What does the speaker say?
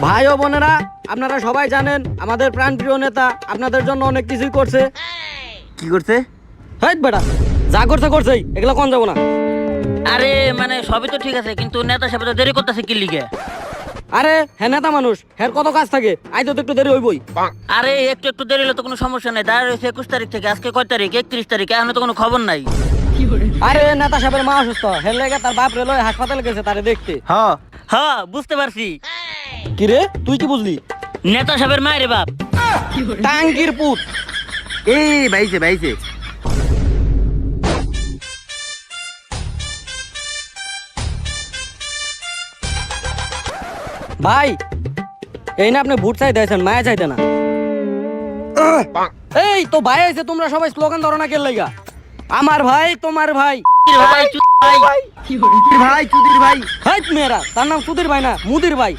ভাই ও বোনেরা, আপনারা সবাই জানেন আমাদের প্রাণপ্রিয় নেতা আপনাদের জন্য অনেক কিছুই করছে। কি করছে? হেট বেটা, যা করছে করছেই, এগুলো কোন যাবো না। আরে মানে সবই তো ঠিক আছে, কিন্তু নেতা সাহেব তো দেরি করতেছে কি লিগে? আরে হ্যাঁ, নেতা মানুষ, হ্যাঁ কত কাজ থাকে, আইতে তো একটু দেরি হইবই। আরে একটু একটু দেরি হলে তো কোনো সমস্যা নাই। দাঁড়িয়ে রয়েছে 21 তারিখ থেকে, আজকে কয় তারিখ? 31 তারিখ, এখনো তো কোনো খবর নাই। আরে নেতা সাহেবের মা অসুস্থ, হের লেগে তার বাপ রেলওয়ে হাসপাতালে গেছে তারে দেখতে। হ্যাঁ হ্যাঁ বুঝতে পারছি। কি রে, তুই কি বুঝলি? নেতা সাহেবের মায়ের বাপ। টাঙ্কির পুত। এই বাইছে বাইছে। ভাই, এই না আপনি ভোট চাইতে আছেন, মায়া চাইতে না। এই তো ভাই আছে, তোমরা সবাই স্লোগান ধরো না কে লাইগা? আমার ভাই তোমার ভাই। ভাই চুপ ভাই। ভাই চুদির ভাই। হাই মেয়েরা, তার নাম সুধীর ভাই না মুদির ভাই।